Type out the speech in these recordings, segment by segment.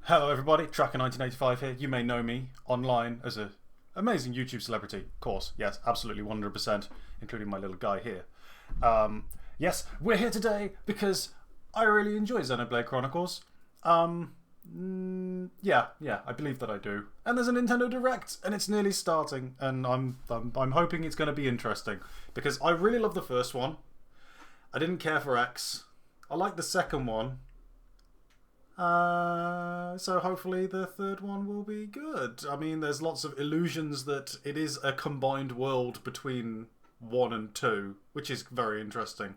Hello everybody, Tracker1985 here. You may know me online as an amazing YouTube celebrity. Of course, yes, absolutely 100%, including my little guy here. Yes, we're here today because I really enjoy Xenoblade Chronicles. Yeah, I believe that I do. And there's a Nintendo Direct, and it's nearly starting, and I'm hoping it's going to be interesting, because I really love the first one. I didn't care for X. I like the second one. So hopefully the third one will be good. I mean, there's lots of illusions that it is a combined world between 1 and 2, which is very interesting.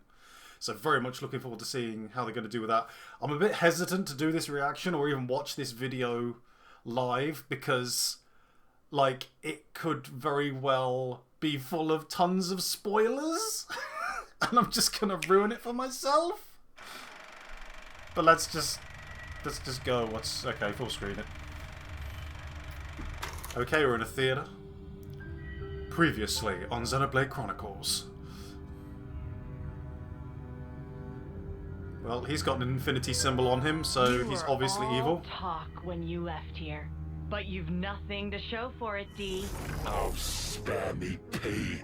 So very much looking forward to seeing how they're going to do with that. I'm a bit hesitant to do this reaction or even watch this video live because, like, it could very well be full of tons of spoilers. And I'm just going to ruin it for myself. But let's just go. Okay, full screen it. Okay, we're in a theatre. Previously on Xenoblade Chronicles. Well, he's got an infinity symbol on him, so he's obviously evil. Talk when you left here, but you've nothing to show for it, D. Oh, spare me, P.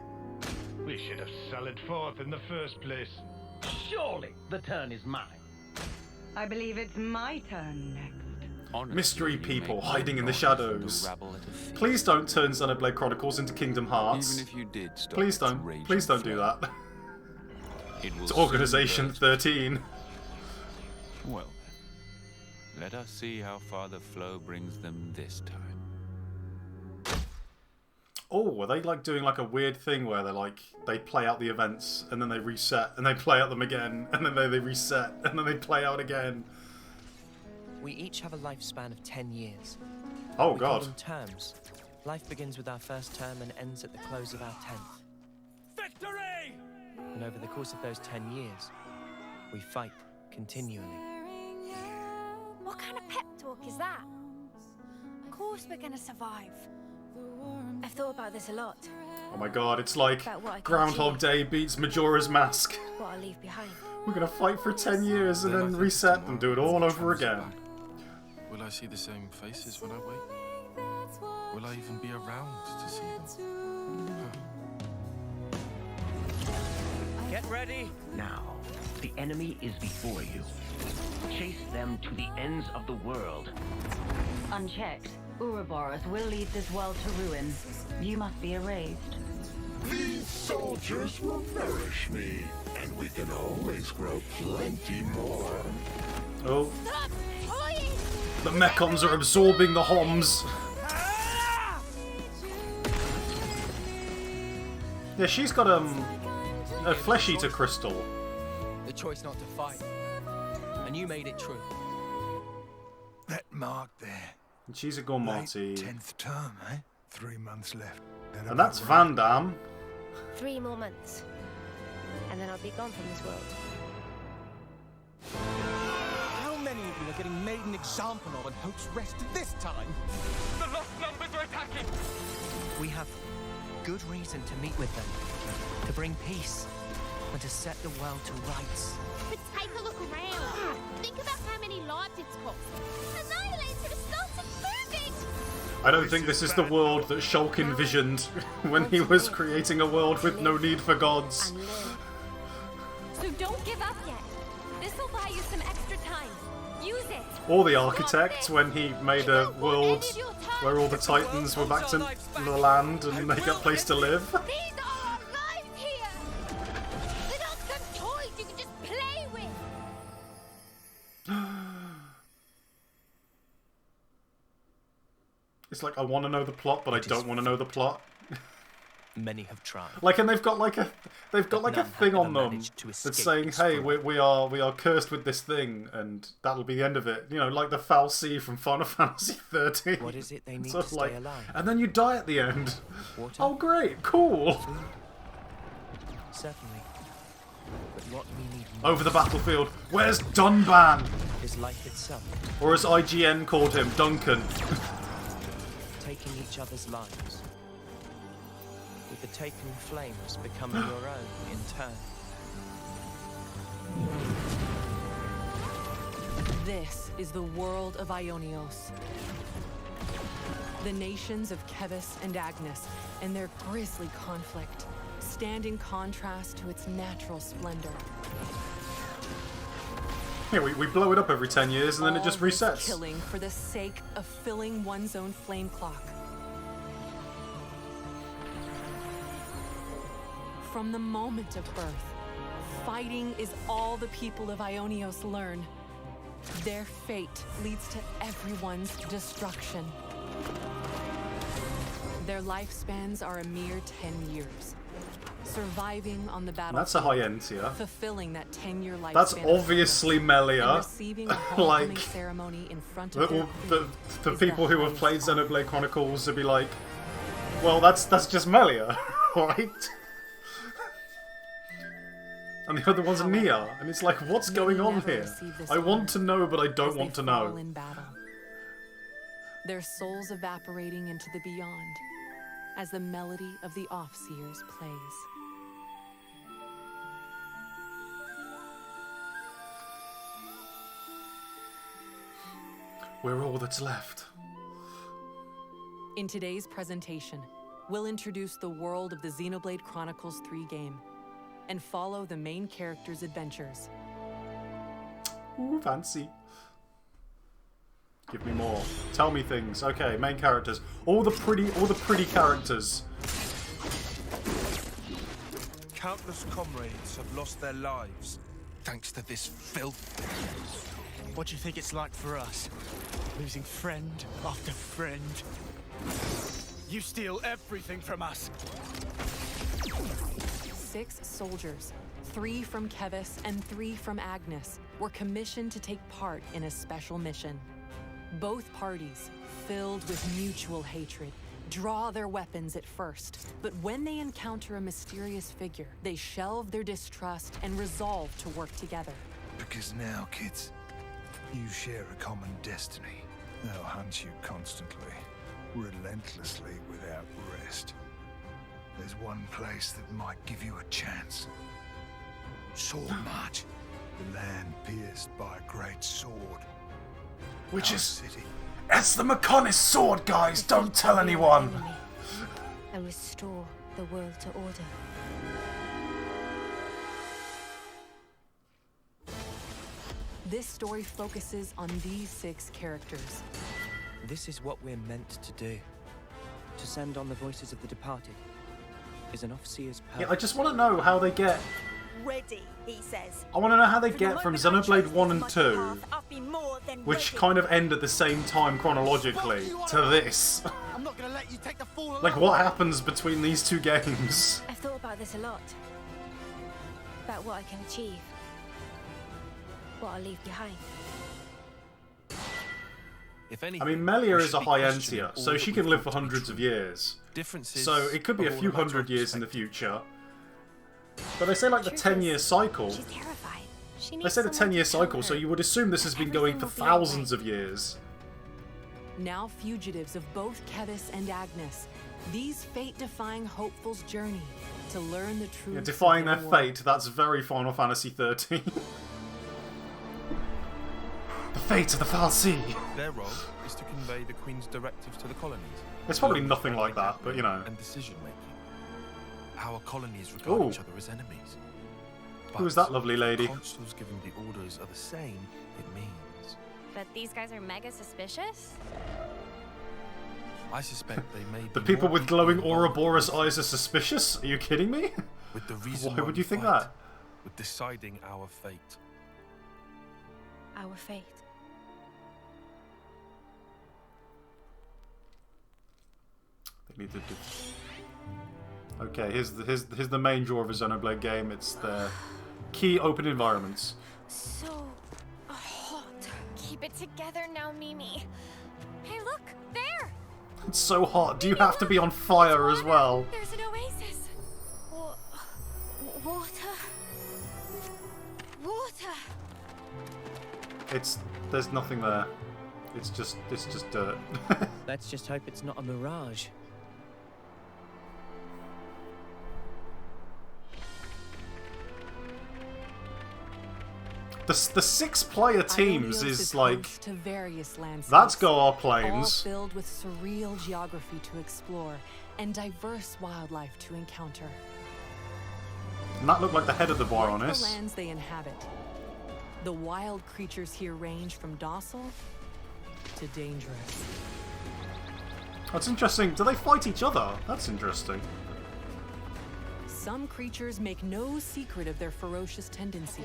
We should have sallied forth in the first place. Surely the turn is mine. I believe it's my turn next. Honestly, Mystery people hiding in the shadows. Please don't turn Xenoblade Chronicles into Kingdom Hearts. Even if you did stop Please don't do that. It's Organization 13. Well, let us see how far the flow brings them this time. Oh, are they like doing like a weird thing where they play out the events and then they reset and they play out them again and then they reset and then they play out again? We each have a lifespan of 10 years. Oh we call God. them terms. Life begins with our first term and ends at the close of our 10th. Victory! And over the course of those 10 years, we fight continually. What kind of pep talk is that? Of course we're gonna survive. I've thought about this a lot. Oh my God, it's like About what I can Groundhog achieve. Day beats Majora's Mask. What I'll leave behind. We're gonna fight for 10 years and then reset and do it all over again. Will I see the same faces when I wake? Will I even be around to see them? Get ready. Now, the enemy is before you. Chase them to the ends of the world. Unchecked, Ouroboros will lead this world to ruin. You must be erased. These soldiers will nourish me, and we can always grow plenty more. Oh, Stop! Toying! the Mechons are absorbing the Homs. Yeah, she's got a flesh eater crystal. The choice not to fight. And you made it true. That mark there. And she's a Late Gormati. 10th term, eh? 3 months left. Then And that's about right. Van Damme. 3 more months. And then I'll be gone from this world. How many of you are getting made an example of and hopes rest this time? The lost numbers are attacking! We have good reason to meet with them. To bring peace. And to set the world to rights. But take a look around. Think about how many lives it's cost. Annihilator has started moving! I don't think this is the world that Shulk envisioned when he was creating a world with no need for gods. And live. So don't give up yet. This'll buy you some extra time. Use it. Or the architect when he made a world where all the titans were back to the land and they got a place to live. These are our lives here! They're not some toys you can just play with! It's like, I want to know the plot, but I don't want to know the plot. Many have tried. Like, and they've got like a thing on them that's saying, "Hey, we are cursed with this thing, and that'll be the end of it." You know, like the foul sea from Final Fantasy 13. What is it they need Sort to of like, stay alive? and then you die at the end. Water? Oh, great, cool. Certainly. But what we need more Over the battlefield, where's Dunban? is life itself. Or as IGN called him, Duncan. Taking each other's lives. With the taken flames becoming your own in turn. This is the world of Ionios. The nations of Kevis and Agnes and their grisly conflict stand in contrast to its natural splendor. Yeah, we blow it up every 10 years and then it just All this resets. Killing for the sake of filling one's own flame clock. From the moment of birth, fighting is all the people of Ionios learn. Their fate leads to everyone's destruction. Their lifespans are a mere 10 years. Surviving on the battlefield. That's a high end tier. Fulfilling that 10-year lifespan. That's obviously Melia. Receiving a homecoming Like, ceremony in front of their the people who have played Xenoblade Chronicles would be like, well, that's just Melia, right? And the other one's Nia, and it's like, what's going on here? I want to know, but I don't want to know. In battle. Their souls evaporating into the beyond as the melody of the Offseers plays. We're all that's left. In today's presentation, we'll introduce the world of the Xenoblade Chronicles 3 game and follow the main character's adventures. Ooh, fancy. Give me more. Tell me things. Okay, main characters. All the pretty characters. Countless comrades have lost their lives thanks to this filth. What do you think it's like for us? Losing friend after friend. You steal everything from us. 6 soldiers, 3 from Kevis and 3 from Agnes, were commissioned to take part in a special mission. Both parties, filled with mutual hatred, draw their weapons at first, but when they encounter a mysterious figure, they shelve their distrust and resolve to work together. Because now, kids, you share a common destiny. They'll hunt you constantly, relentlessly, without rest. There's one place that might give you a chance. Sword March. The land pierced by a great sword. Which Our is... city. It's the Mechonis sword, guys! Don't tell anyone! And restore the world to order. This story focuses on these 6 characters. This is what we're meant to do. To send on the voices of the departed. Is an Offseer's purpose. Yeah, I just want to know how they get... Ready, he says. I want to know how they get from Xenoblade 1 and 2, which kind of end at the same time chronologically, to this. I'm not gonna let you take the fall. Like, what happens between these 2 games? I've thought about this a lot. About what I can achieve. What I'll leave behind. If anything, I mean, Melia we is should a be high end questioning tier, all so that she we can live for thought to be hundreds of true. years. Differences So it could be a are all few a matter hundred of years in the perspective. future. But they say like the 10-year cycle. She's terrified. She They needs say the someone to 10-year tell cycle, her so you would assume this has been going for everything will be thousands of years. Now fugitives of both Kevis and Agnes, these fate-defying hopefuls journey to learn the truth. Yeah, defying of their world. fate, that's very Final Fantasy 13. The fate of the Fal'Cie. Their role is to convey the Queen's directives to the colonies. It's probably Along with nothing like that, but you know. And decision making. Our colonies regard Ooh. each other as enemies. Who's But that lovely lady? consuls giving the orders are the same, it means. But these guys are mega suspicious? I suspect they may be The people more with glowing equally Ouroboros involved eyes are suspicious? Are you kidding me? with the reason Why would we you think fight, that? with deciding our fate. Our fate. They need to do... Okay, here's the main draw of a Xenoblade game. It's the key open environments. So hot. Keep it together now, Mimi. Hey, look! There! It's so hot. Do you have to be on fire as well? There's an oasis! Water. Water. There's nothing there. It's just dirt. Let's just hope it's not a mirage. The 6-player teams Ionios is like... host to various landscapes, That's Goar all Plains. filled with surreal geography to explore and diverse wildlife to encounter. And that looked like the head of the Like the Baroness. lands they inhabit, the wild creatures here range from docile to dangerous. That's interesting. Do they fight each other? That's interesting. Some creatures make no secret of their ferocious tendencies.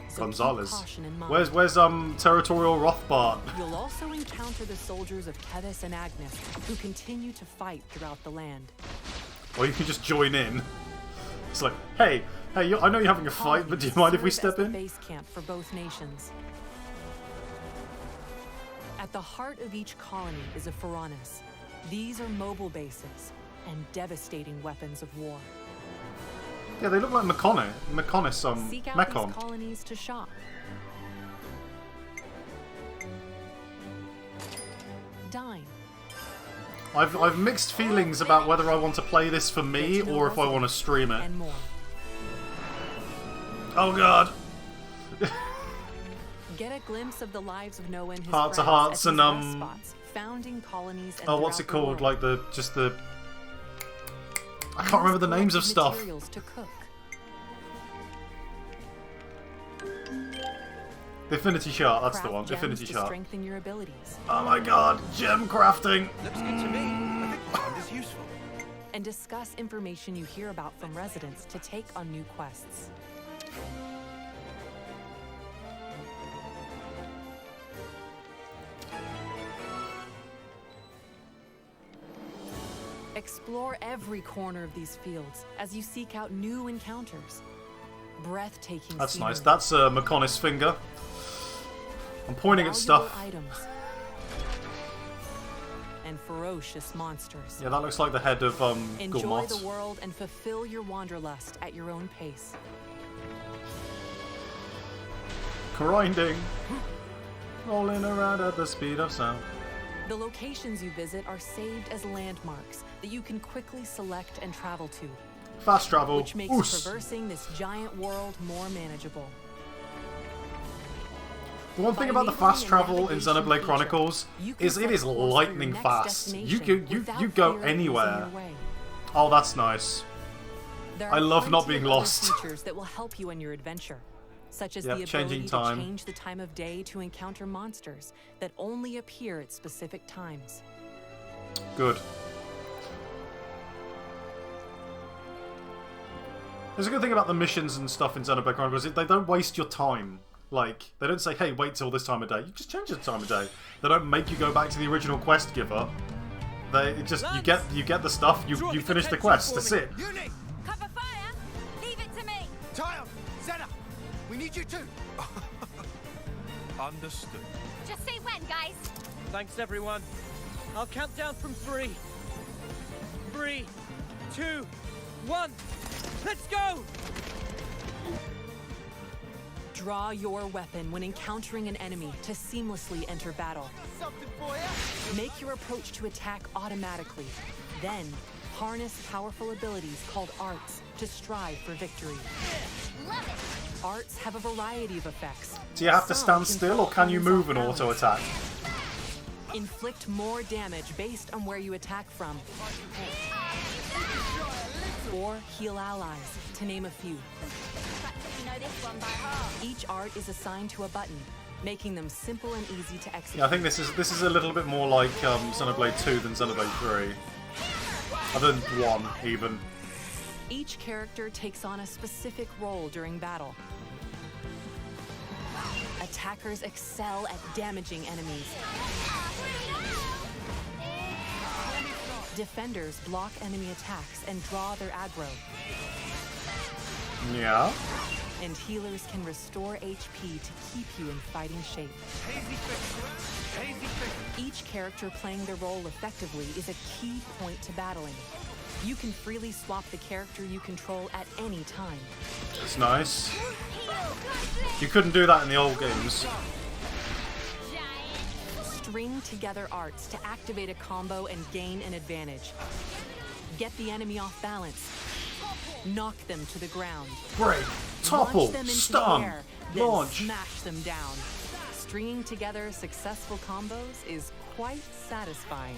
So Gonzalez. keep caution in mind. Where's Territorial Rothbart? You'll also encounter the soldiers of Kevus and Agnes, who continue to fight throughout the land. Or you can just join in. It's like, hey, I know you're having a fight, but do you mind if we step in? Base camp for both nations. At the heart of each colony is a Pharaonis. These are mobile bases and devastating weapons of war. Yeah, they look like Mechonis, Seek out Mechon. these colonies to shop. Dine. I've mixed feelings about whether I want to play this for me or if I want to stream it. And more. Oh god. Get a glimpse of the lives of Noah and his Hearts of friends Hearts at and these rest spots, founding colonies and oh, what's it throughout the called? world. Like the I can't remember the names of stuff. Materials to cook. The Affinity Chart, that's the Craft one. gems Affinity to Chart. strengthen your abilities. Oh my god, gem crafting! Looks good to me. I think the fund is useful. And discuss information you hear about from residents to take on new quests. Explore every corner of these fields as you seek out new encounters. Breathtaking That's scenery, nice. That's Mechonis finger. I'm pointing at valuable stuff. items, and ferocious monsters. Yeah, that looks like the head of Enjoy Gulmot. the world and fulfill your wanderlust at your own pace. Grinding. Rolling around at the speed of sound. The locations you visit are saved as landmarks that you can quickly select and travel to, Fast travel. which makes Oos. traversing this giant world more manageable. The one thing about the fast travel in Xenoblade Chronicles is it is lightning fast. You go anywhere. Oh, that's nice. There I are love not plenty being of other lost. features that will help you on your adventure, such as Yep, the changing ability time. to change the time of day to encounter monsters that only appear at specific times. Good. There's a good thing about the missions and stuff in Xenoblade Chronicles. They don't waste your time. Like, they don't say, hey, wait till this time of day. You just change the time of day. They don't make you go back to the original quest giver. They just, you get the stuff, you finish the quest, that's it. Cover fire! Leave it to me! Tile! Zena! We need you too! Understood. Just say when, guys. Thanks, everyone. I'll count down from 3. 3, 2, 1. Let's go! Draw your weapon when encountering an enemy to seamlessly enter battle. Something for you! Make your approach to attack automatically. Then, harness powerful abilities called arts to strive for victory. Love it! Arts have a variety of effects. Do you have to Some stand still, or can you control move and balance. auto-attack? Inflict more damage based on where you attack from. Or heal allies, to name a few. You know this one by heart. Each art is assigned to a button, making them simple and easy to execute. Yeah, I think this is a little bit more like Xenoblade 2 than Xenoblade 3. Other than 1, even. Each character takes on a specific role during battle. Attackers excel at damaging enemies. Defenders block enemy attacks and draw their aggro. Yeah. And healers can restore HP to keep you in fighting shape. Each character playing their role effectively is a key point to battling. You can freely swap the character you control at any time. It's nice. You couldn't do that in the old games. String together arts to activate a combo and gain an advantage. Get the enemy off balance. Knock them to the ground. Break, topple, Launch them into stun. the air then Launch. smash them down. Stringing together successful combos is quite satisfying.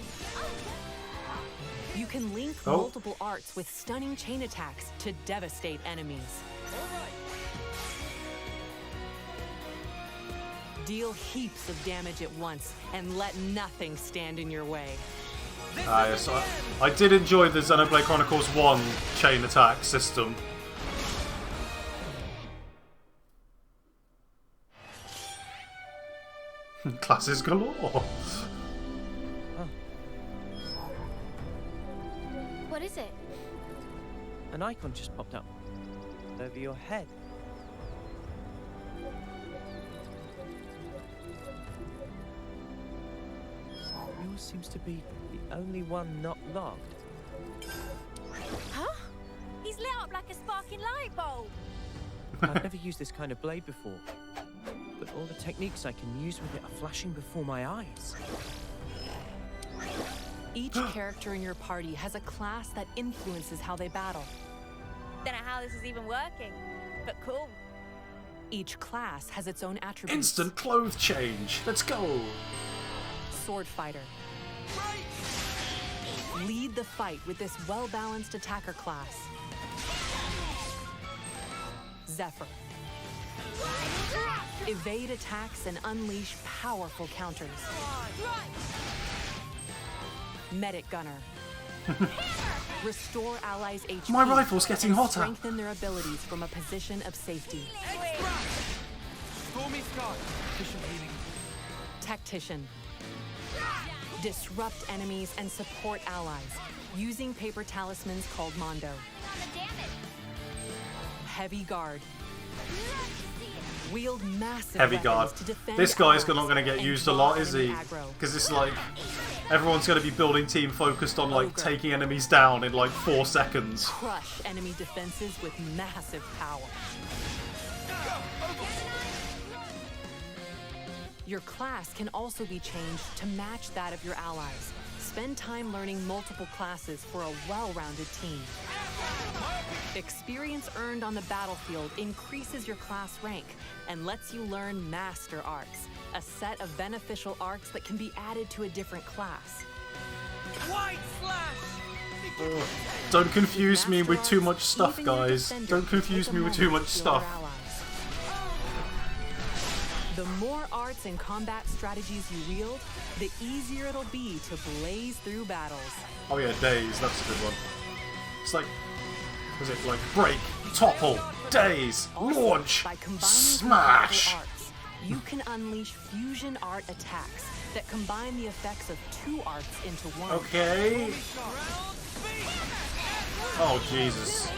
You can link multiple arts with stunning chain attacks to devastate enemies. Deal heaps of damage at once and let nothing stand in your way. Yes, I did enjoy the Xenoblade Chronicles 1 chain attack system. Classes galore. What is it? An icon just popped up over your head. Yours seems to be the only one not logged. Huh? He's lit up like a sparking light bulb. I've never used this kind of blade before, but all the techniques I can use with it are flashing before my eyes. Each character in your party has a class that influences how they battle. Don't know how this is even working, but cool. Each class has its own attributes. Instant clothes change. Let's go. Sword fighter. Lead the fight with this well-balanced attacker class. Zephyr. Evade attacks and unleash powerful counters. Medic gunner. Restore allies' HP. My rifle's getting and hotter. Strengthen their abilities from a position of safety. Stormy Sky. Efficient healing. Tactician. Disrupt enemies and support allies using paper talismans called Mondo. Heavy guard. Wield massive Heavy weapons guard. to defend This guy's allies not going to get and used a draw lot, is enemy he? aggro. Because it's like everyone's going to be building team focused on like taking enemies down in like 4 seconds. Crush enemy defenses with massive power. Your class can also be changed to match that of your allies. Spend time learning multiple classes for a well-rounded team. Experience earned on the battlefield increases your class rank and lets you learn Master Arcs, a set of beneficial arcs that can be added to a different class. White slash! Don't confuse me with too much stuff, guys. Don't confuse me with too much stuff. The more arts and combat strategies you wield, the easier it'll be to blaze through battles. Oh yeah, daze, that's a good one. It's like, was it like break, topple, daze, launch, By combining smash! multiple arts, you can unleash fusion art attacks that combine the effects of 2 arts into one. Okay. Oh Jesus.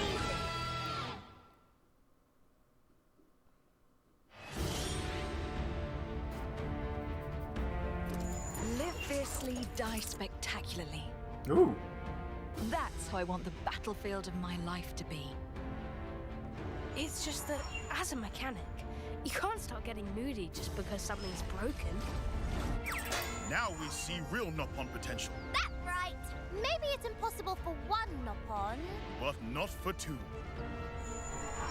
Live fiercely, die spectacularly. Ooh. That's how I want the battlefield of my life to be. It's just that, as a mechanic, you can't start getting moody just because something's broken. Now we see real Noppon potential, That's right. Maybe it's impossible for one Noppon. but not for 2.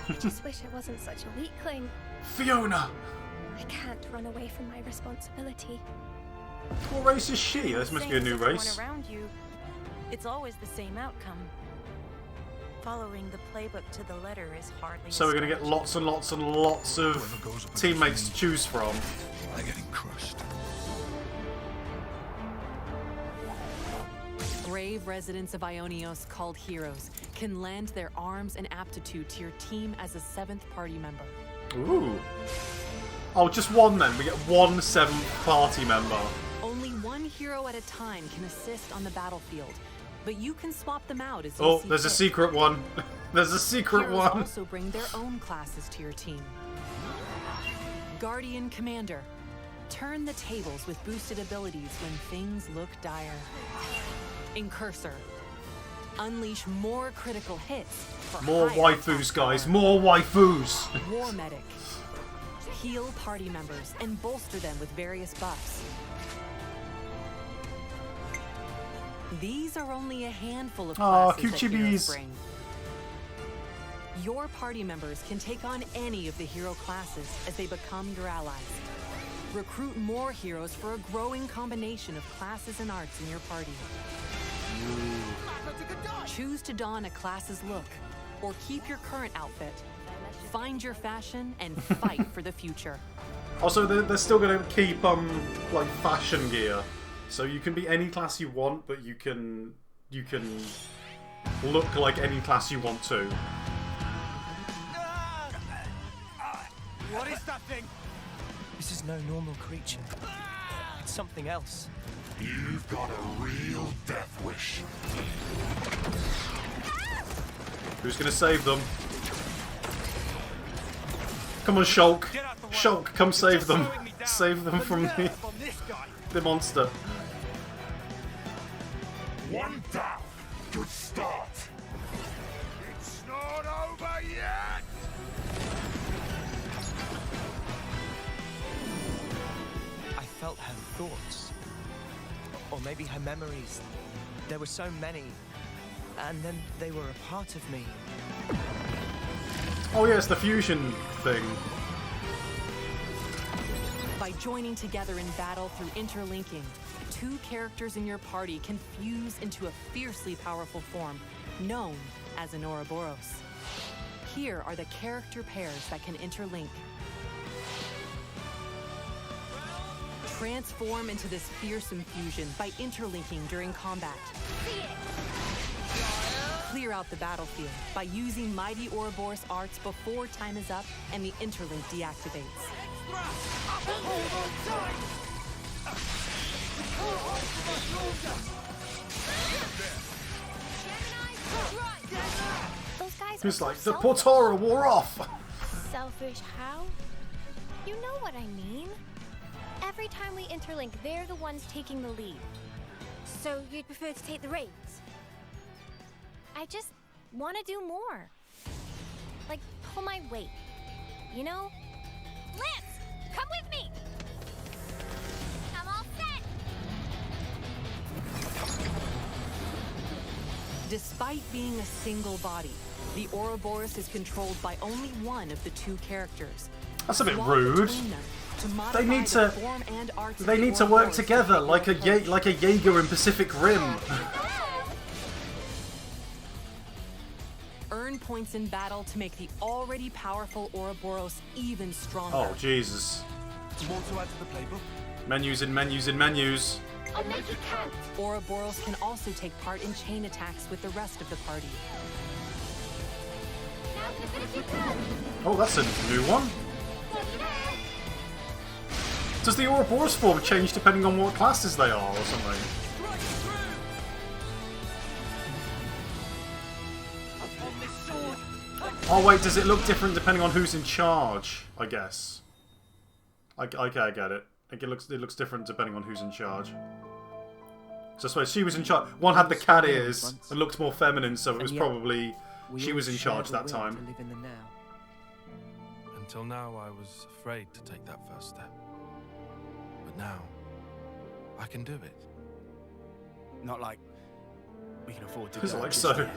I just wish I wasn't such a weakling. Fiona! I can't run away from my responsibility. What race is she? This must be a new race. Everyone around you, it's always the same outcome. Following the playbook to the letter is hardly. So we're going to get lots and lots and lots of teammates to choose from. They're getting crushed. Brave residents of Ionios called heroes can lend their arms and aptitude to your team as a 7th party member. Ooh. Oh, just one then. We get one 7th party member. Only one hero at a time can assist on the battlefield, but you can swap them out as you Oh, see there's a fit. secret one. There's a secret Heroes one. also bring their own classes to your team. Guardian Commander. Turn the tables with boosted abilities when things look dire. Incursor. Unleash more critical hits for More higher waifus, attack guys. power. More waifus. War Medic. Heal party members and bolster them with various buffs. These are only a handful of Aw, classes that cute heroes chibis. bring. Your party members can take on any of the hero classes as they become your allies. Recruit more heroes for a growing combination of classes and arts in your party. Choose to don a class's look, or keep your current outfit. Find your fashion and fight for the future. Also, they're still going to keep like fashion gear, so you can be any class you want, but you can look like any class you want to. What is that thing? This is no normal creature. It's something else. You've got a real death wish. Who's going to save them? Come on, Shulk. Shulk, come save them. Save them from the monster. One down. Good start. It's not over yet. I felt her thoughts. Or maybe her memories. There were so many. And then they were a part of me. Oh yeah, it's the fusion thing. By joining together in battle through interlinking, two characters in your party can fuse into a fiercely powerful form known as an Ouroboros. Here are the character pairs that can interlink. Transform into this fearsome fusion by interlinking during combat. Clear out the battlefield by using Mighty Ouroboros arts before time is up and the interlink deactivates. Those guys It's are like so the Portora wore off. selfish. How? You know what I mean. Every time we interlink, they're the ones taking the lead. So you'd prefer to take the reins? I just want to do more. Like, pull my weight. You know? Lance, come with me! I'm all set! Despite being a single body, the Ouroboros is controlled by only one of the two characters. That's a bit rude. They need to work together like a Jaeger in Pacific Rim. Earn points in battle to make the already powerful Ouroboros even stronger. Oh Jesus! More to add to the playbook. Menus in menus in menus. I'll make it count. Ouroboros can also take part in chain attacks with the rest of the party. Oh, that's a new one. Does the Ouroboros form change depending on what classes they are or something? Oh wait, does it look different depending on who's in charge? I guess. Okay, I get it. It looks different depending on who's in charge. So I suppose she was in charge. One had the cat ears and looked more feminine, so it was probably she was in charge that time. Until now, I was afraid to take that first step. But now, I can do it. Not like we can afford to. It's like so.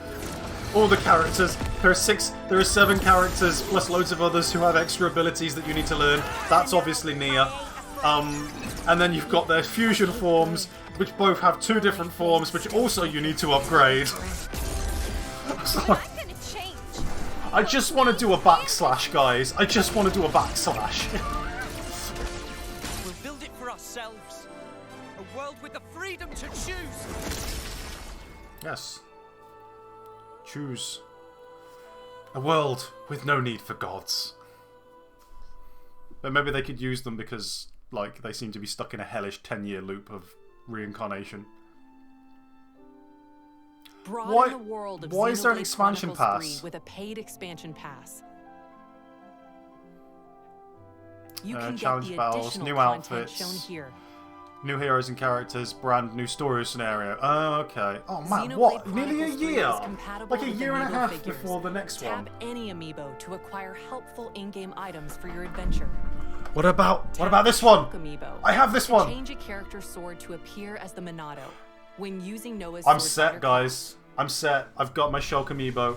All the characters. There are 7 characters plus loads of others who have extra abilities that you need to learn. That's obviously Nia. And then you've got their fusion forms, which both have 2 different forms, which also you need to upgrade. I just want to do a backslash, guys. I just want to do a backslash. We'll build it for ourselves. A world with the freedom to choose. Yes. Choose. A world with no need for gods. But maybe they could use them because, like, they seem to be stuck in a hellish 10-year loop of reincarnation. Broaden the world of why is there an Xenoblade expansion Chronicles pass? 3 with a paid expansion pass. You can get challenge the battles, additional new content outfits, shown here. new heroes and characters, brand new story scenario. Oh, okay. Oh man, Xenoblade what? Chronicles Nearly a 3 year? is compatible Like a with year and a amiibo half figures. before the next Tap one. any amiibo to acquire helpful in-game items for your adventure. What about this one? Amiibo I have this to one. Change a character's sword to appear as the Monado. When using Noah's I'm sword set, fighter guys. I'm set. I've got my Shulk amiibo.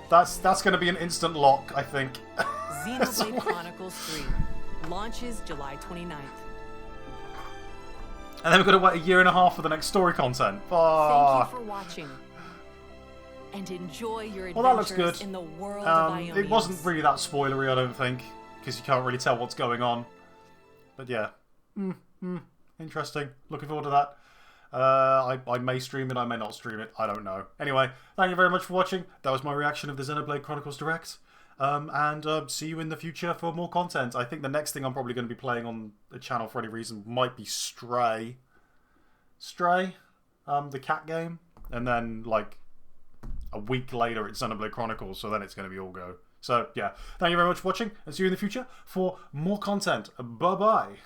That's going to be an instant lock, I think. Xenoblade Chronicles 3 launches July 29th. And then we've got to wait a year and a half for the next story content. Thank you for watching. And enjoy your adventures Well, that looks good. in the world of Ionians. It wasn't really that spoilery, I don't think, because you can't really tell what's going on. But yeah. Interesting. Looking forward to that. I may stream it, I may not stream it. I don't know. Anyway, thank you very much for watching. That was my reaction of the Xenoblade Chronicles Direct. And see you in the future for more content. I think the next thing I'm probably going to be playing on the channel for any reason might be Stray. Stray? The cat game. And then, like, a week later it's Xenoblade Chronicles, so then it's going to be all go. So, yeah. Thank you very much for watching, and see you in the future for more content. Bye-bye.